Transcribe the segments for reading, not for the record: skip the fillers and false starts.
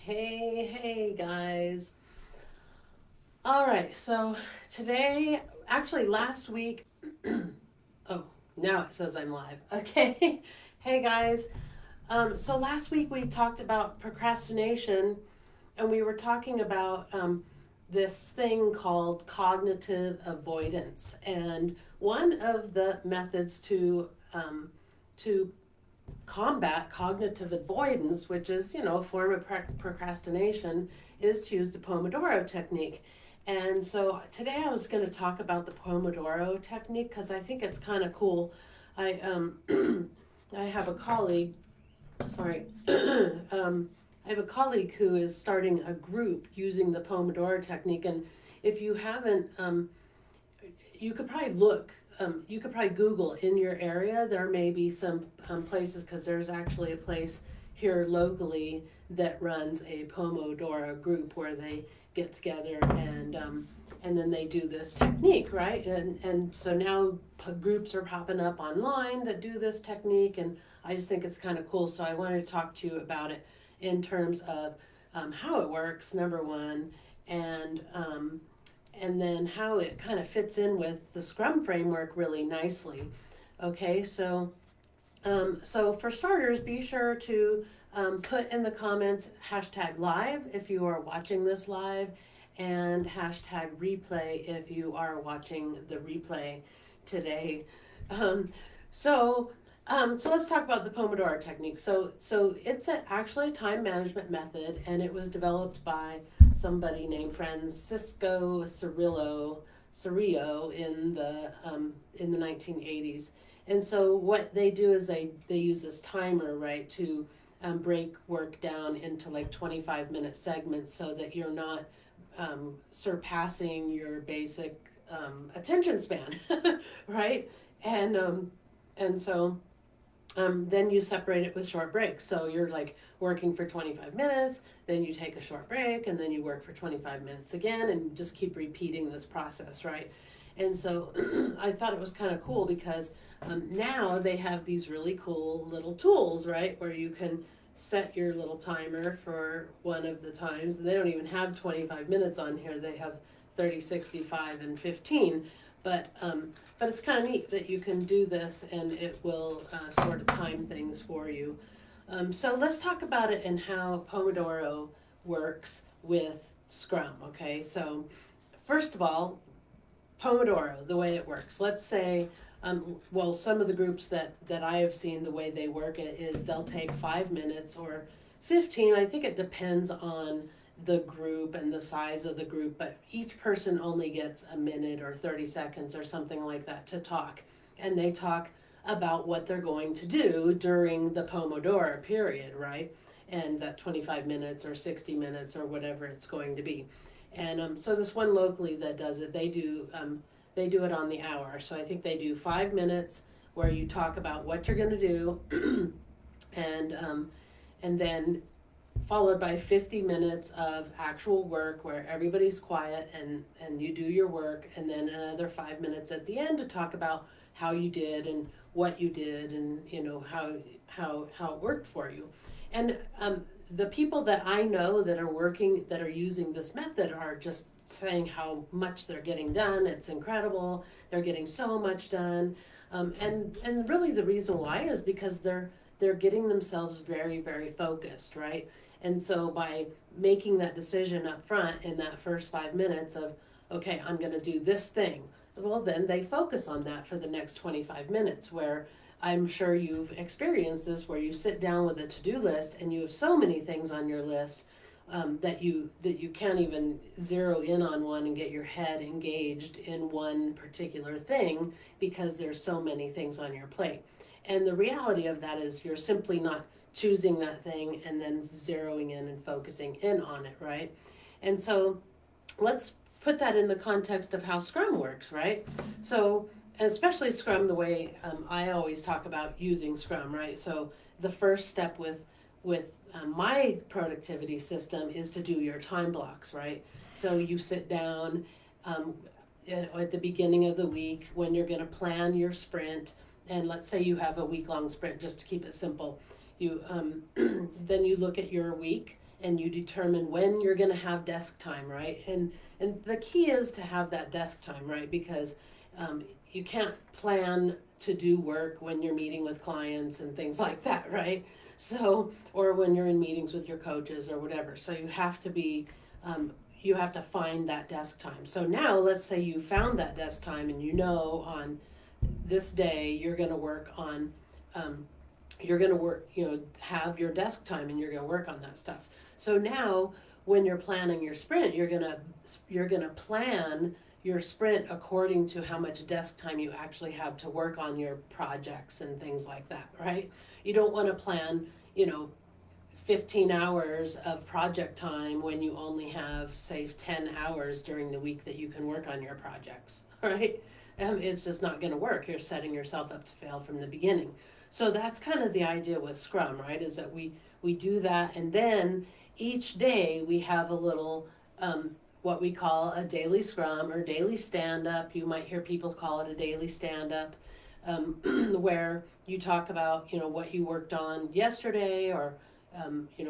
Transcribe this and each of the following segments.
Hey guys. All right, so today, actually last week, oh, now it says I'm live. Okay. Hey guys. So last week we talked about procrastination and we were talking about this thing called cognitive avoidance. And one of the methods to combat cognitive avoidance, which is, a form of procrastination, is to use the Pomodoro Technique. And so today I was going to talk about the Pomodoro Technique because I think it's kind of cool. I I have a colleague, sorry, I have a colleague who is starting a group using the Pomodoro Technique. And if you haven't, you could probably you could probably Google in your area. There may be some places because there's actually a place here locally that runs a Pomodoro group where they get together and then they do this technique, right? And so now groups are popping up online that do this technique, and I just think it's kind of cool. So I wanted to talk to you about it in terms of how it works, number one, and and then how it kind of fits in with the Scrum framework really nicely. Okay, so for starters, be sure to put in the comments hashtag live if you are watching this live, and hashtag replay if you are watching the replay today. Um, so so let's talk about the Pomodoro technique. So it's actually a time management method, and it was developed by somebody named Francesco Cirillo in the 1980s. And so what they do is they use this timer, right, to break work down into like 25-minute segments so that you're not surpassing your basic attention span, right? And so then you separate it with short breaks. So you're like working for 25 minutes, then you take a short break, and then you work for 25 minutes again, and just keep repeating this process, right? And so I thought it was kind of cool because now they have these really cool little tools, right, where you can set your little timer for one of the times. They don't even have 25 minutes on here. They have 30, 65, and 15. But it's kind of neat that you can do this and it will sort of time things for you. So let's talk about it and how Pomodoro works with Scrum, okay? So first of all, Pomodoro, the way it works. Let's say, well, some of the groups that I have seen, the way they work it is they'll take 5 minutes or 15. I think it depends on the group and the size of the group, but each person only gets a minute or 30 seconds or something like that to talk. And they talk about what they're going to do during the Pomodoro period, right? And that 25 minutes or 60 minutes or whatever it's going to be. And so this one locally that does it, they do it on the hour. So I think they do 5 minutes where you talk about what you're going to do, and then followed by 50 minutes of actual work where everybody's quiet and you do your work, and then another 5 minutes at the end to talk about how you did and what you did, and how it worked for you. And the people that I know that are using this method are just saying how much they're getting done. It's incredible. They're getting so much done, and really the reason why is because they're getting themselves very, very focused, right? And so by making that decision up front in that first 5 minutes of, okay, I'm going to do this thing, well, then they focus on that for the next 25 minutes, where I'm sure you've experienced this, where you sit down with a to-do list and you have so many things on your list that you can't even zero in on one and get your head engaged in one particular thing because there's so many things on your plate. And the reality of that is you're simply not choosing that thing and then zeroing in and focusing in on it, right? And so let's put that in the context of how Scrum works, right? So, and especially Scrum, the way I always talk about using Scrum, right? So the first step with my productivity system is to do your time blocks, right? So you sit down at the beginning of the week when you're going to plan your sprint, and let's say you have a week-long sprint, just to keep it simple. You then you look at your week and you determine when you're going to have desk time, right? And the key is to have that desk time, right? Because you can't plan to do work when you're meeting with clients and things like that, right? So, or when you're in meetings with your coaches or whatever. So you have to be, you have to find that desk time. So now let's say you found that desk time and you know on this day you're going to work on, you're going to work, have your desk time and you're going to work on that stuff. So now when you're planning your sprint, you're going to plan your sprint according to how much desk time you actually have to work on your projects and things like that, right? You don't want to plan, 15 hours of project time when you only have, say, 10 hours during the week that you can work on your projects, right? It's just not going to work. You're setting yourself up to fail from the beginning. So that's kind of the idea with Scrum, right? Is that we do that, and then each day we have a little what we call a daily Scrum or daily stand-up. You might hear people call it a daily stand-up, where you talk about what you worked on yesterday, or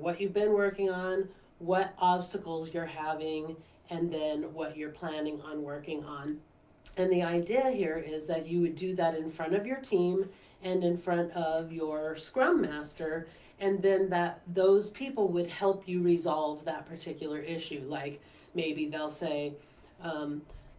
what you've been working on, what obstacles you're having, and then what you're planning on working on. And the idea here is that you would do that in front of your team and in front of your Scrum Master, and then that those people would help you resolve that particular issue. Like maybe they'll say,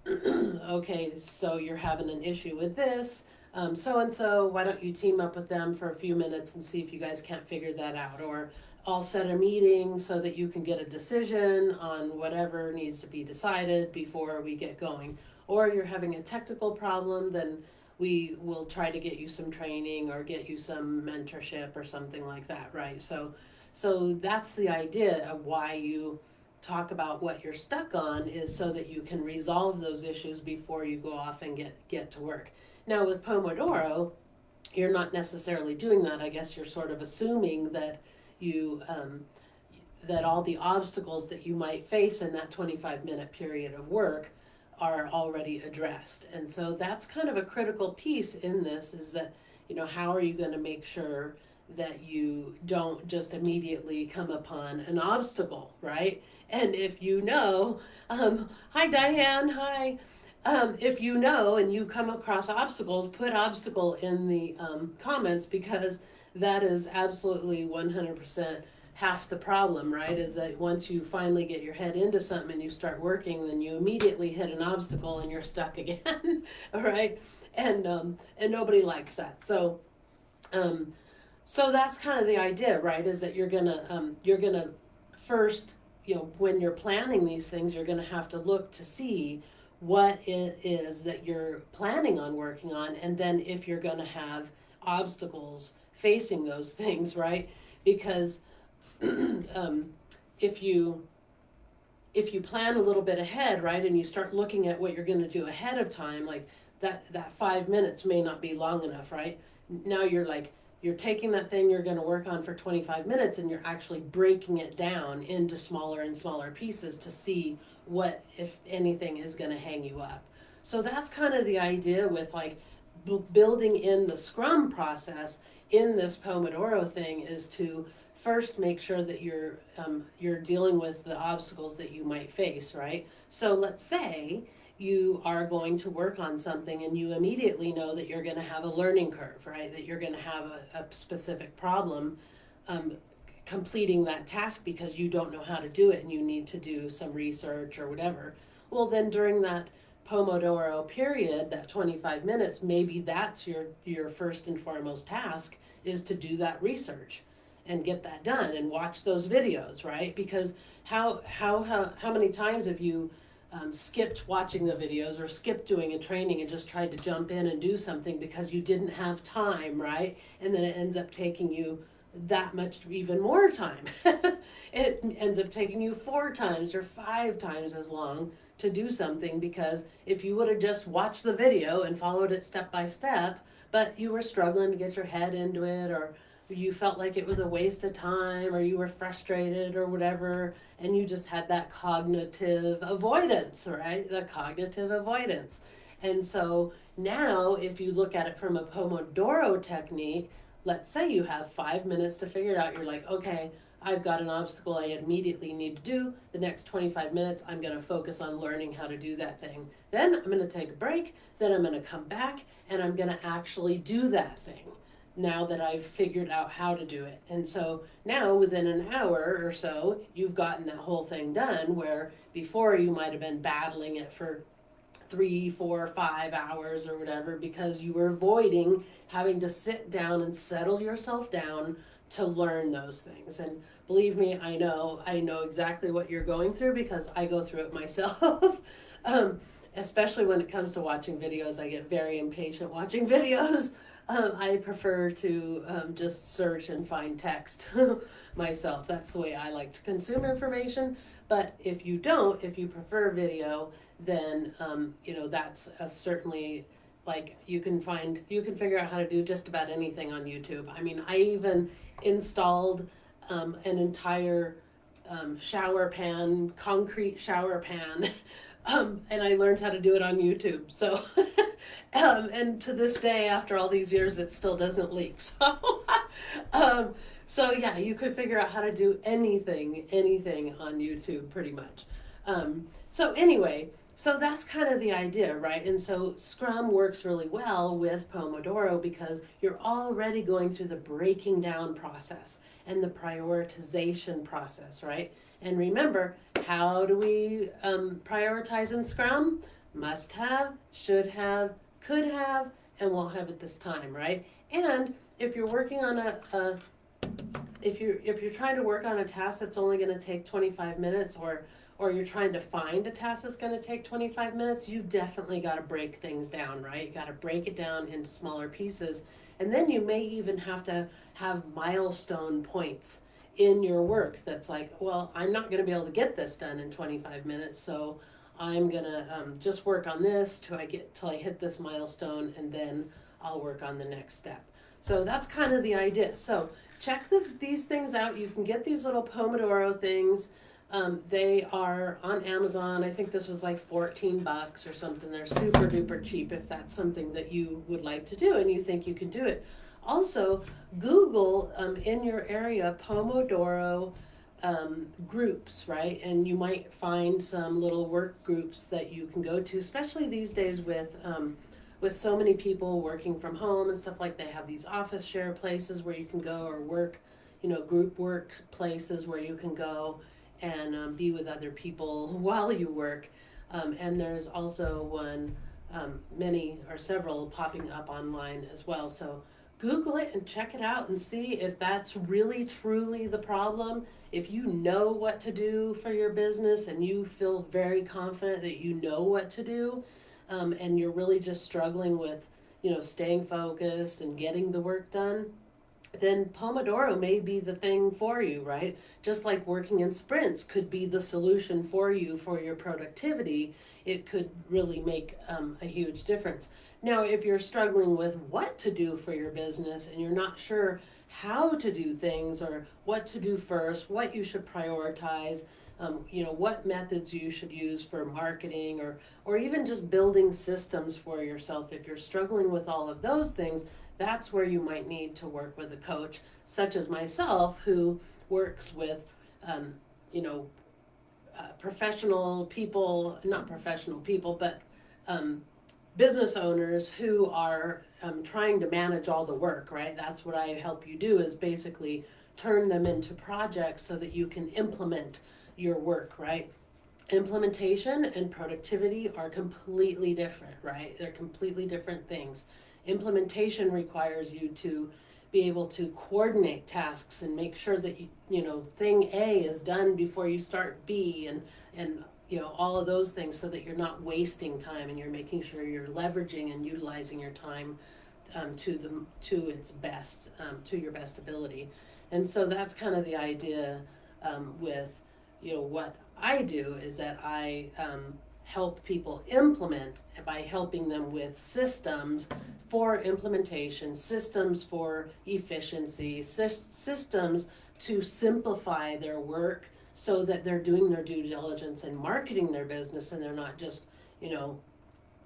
okay, so you're having an issue with this, so and so, why don't you team up with them for a few minutes and see if you guys can't figure that out? Or I'll set a meeting so that you can get a decision on whatever needs to be decided before we get going. Or you're having a technical problem, then we will try to get you some training or get you some mentorship or something like that, right? So that's the idea of why you talk about what you're stuck on, is so that you can resolve those issues before you go off and get to work. Now with Pomodoro, you're not necessarily doing that. I guess you're sort of assuming that you that all the obstacles that you might face in that 25-minute period of work are already addressed. And so that's kind of a critical piece in this, is that, how are you going to make sure that you don't just immediately come upon an obstacle, right? And if hi Diane, hi. If and you come across obstacles, put obstacle in the comments, because that is absolutely 100% half the problem, right? Is that once you finally get your head into something and you start working, then you immediately hit an obstacle and you're stuck again, all right? And nobody likes that. So that's kind of the idea, right? Is that you're gonna first, when you're planning these things, you're gonna have to look to see what it is that you're planning on working on, and then if you're gonna have obstacles facing those things, right? Because if you plan a little bit ahead, right, and you start looking at what you're going to do ahead of time, like that 5 minutes may not be long enough, right? Now you're taking that thing you're going to work on for 25 minutes and you're actually breaking it down into smaller and smaller pieces to see what, if anything, is going to hang you up. So that's kind of the idea with building in the Scrum process in this Pomodoro thing, is to first make sure that you're dealing with the obstacles that you might face, right? So let's say you are going to work on something and you immediately know that you're going to have a learning curve, right? That you're going to have a specific problem completing that task because you don't know how to do it and you need to do some research or whatever. Well, then during that Pomodoro period, that 25 minutes, maybe that's your first and foremost task, is to do that research and get that done and watch those videos, right? Because how many times have you skipped watching the videos or skipped doing a training and just tried to jump in and do something because you didn't have time, right? And then it ends up taking you that much, even more time. It ends up taking you 4 times or 5 times as long to do something, because if you would have just watched the video and followed it step by step, but you were struggling to get your head into it, or you felt like it was a waste of time, or you were frustrated or whatever, and you just had that cognitive avoidance, right? The cognitive avoidance. And so now if you look at it from a Pomodoro technique, let's say you have 5 minutes to figure it out. You're like, okay, I've got an obstacle I immediately need to do. The next 25 minutes, I'm going to focus on learning how to do that thing. Then I'm going to take a break. Then I'm going to come back and I'm going to actually do that thing now that I've figured out how to do it. And so now within an hour or so, you've gotten that whole thing done, where before you might have been battling it for 3, 4, 5 hours or whatever, because you were avoiding having to sit down and settle yourself down to learn those things. And believe me, I know exactly what you're going through, because I go through it myself. Especially when it comes to watching videos, I get very impatient watching videos. I prefer to just search and find text myself. That's the way I like to consume information. But if you prefer video, then that's certainly, like, you can figure out how to do just about anything on YouTube. I mean, I even installed an entire concrete shower pan, and I learned how to do it on YouTube. So, and to this day, after all these years, it still doesn't leak. So yeah, you could figure out how to do anything on YouTube, pretty much. So anyway, so that's kind of the idea, right? And so Scrum works really well with Pomodoro, because you're already going through the breaking down process and the prioritization process, right? And remember, how do we prioritize in Scrum? Must have, should have, could have, and won't have at this time, right? And if you're working on if you're trying to work on a task that's only going to take 25 minutes, or you're trying to find a task that's going to take 25 minutes, you've definitely got to break things down, right? You got to break it down into smaller pieces. And then you may even have to have milestone points in your work that's like, well, I'm not going to be able to get this done in 25 minutes, so I'm going to just work on this till I hit this milestone, and then I'll work on the next step. So that's kind of the idea. So check these things out. You can get these little Pomodoro things. They are on Amazon. I think this was like $14 or something. They're super duper cheap if that's something that you would like to do and you think you can do it. Also, Google in your area Pomodoro groups, right? And you might find some little work groups that you can go to, especially these days with so many people working from home and stuff. Like, they have these office share places where you can go, or work, group work places where you can go and be with other people while you work. And there's also many or several popping up online as well. So Google it and check it out and see if that's really truly the problem. If you know what to do for your business and you feel very confident that you know what to do, and you're really just struggling with, staying focused and getting the work done, then Pomodoro may be the thing for you, right? Just like working in sprints could be the solution for you for your productivity, it could really make a huge difference. Now, if you're struggling with what to do for your business and you're not sure how to do things, or what to do first, what you should prioritize, what methods you should use for marketing, or even just building systems for yourself, if you're struggling with all of those things, that's where you might need to work with a coach, such as myself, who works with, professional people, not professional people, but business owners who are trying to manage all the work, right? That's what I help you do, is basically turn them into projects so that you can implement your work, right? Implementation and productivity are completely different, right? They're completely different things. Implementation requires you to be able to coordinate tasks and make sure that thing A is done before you start B, and all of those things, so that you're not wasting time and you're making sure you're leveraging and utilizing your time to its best, to your best ability. And so that's kind of the idea with what I do, is that I help people implement by helping them with systems for implementation, systems for efficiency, systems to simplify their work, so that they're doing their due diligence and marketing their business, and they're not just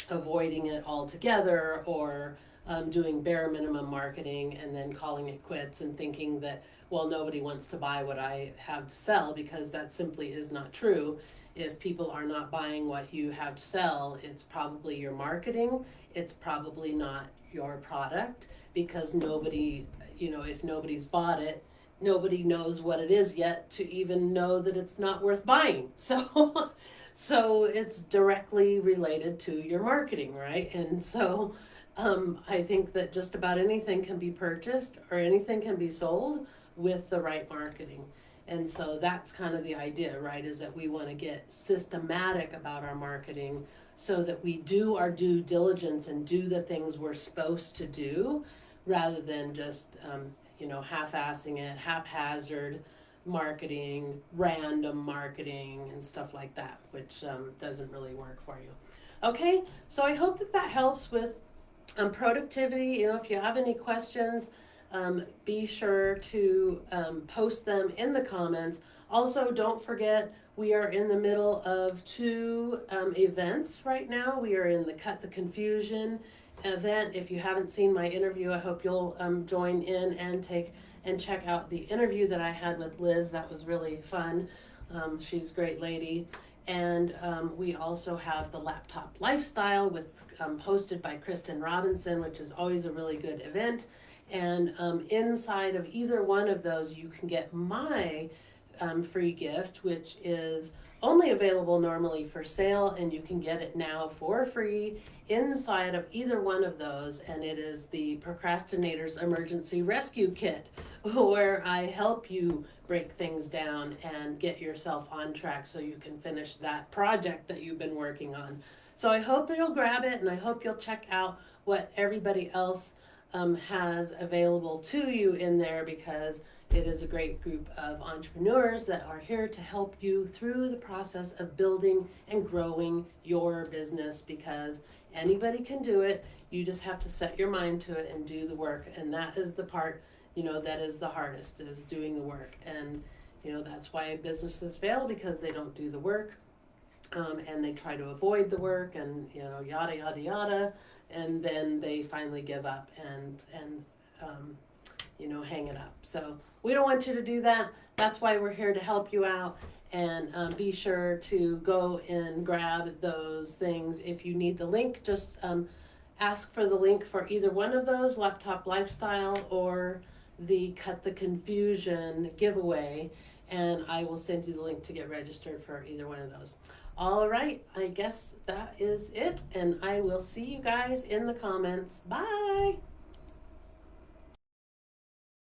avoiding it altogether, or doing bare minimum marketing and then calling it quits and thinking that, well, nobody wants to buy what I have to sell, because that simply is not true. If people are not buying what you have to sell, it's probably your marketing, it's probably not your product, because nobody, if nobody's bought it, nobody knows what it is yet to even know that it's not worth buying. So so it's directly related to your marketing, right? And so I think that just about anything can be purchased or anything can be sold with the right marketing. And so that's kind of the idea, right? Is that we want to get systematic about our marketing so that we do our due diligence and do the things we're supposed to do, rather than just, half-assing it, haphazard marketing, random marketing, and stuff like that, which doesn't really work for you. Okay, so I hope that that helps with productivity. If you have any questions, be sure to post them in the comments. Also, don't forget, we are in the middle of two events right now. We are in the Cut the Confusion event. If you haven't seen my interview, I hope you'll join in and check out the interview that I had with Liz. That was really fun. She's a great lady. And we also have the Laptop Lifestyle hosted by Kristen Robinson, which is always a really good event. And inside of either one of those, you can get my free gift, which is only available normally for sale, and you can get it now for free inside of either one of those. And it is the Procrastinator's Emergency Rescue Kit, where I help you break things down and get yourself on track so you can finish that project that you've been working on. So I hope you'll grab it, and I hope you'll check out what everybody else has available to you in there, because it is a great group of entrepreneurs that are here to help you through the process of building and growing your business, because anybody can do it. You just have to set your mind to it and do the work. And that is the part, that is the hardest, is doing the work. And, that's why businesses fail, because they don't do the work. And they try to avoid the work, and, yada, yada, yada. And then they finally give up and hang it up. So we don't want you to do that. That's why we're here to help you out. And be sure to go and grab those things. If you need the link, just ask for the link for either one of those, Laptop Lifestyle or the Cut the Confusion giveaway, and I will send you the link to get registered for either one of those. All right, I guess that is it, and I will see you guys in the comments. Bye!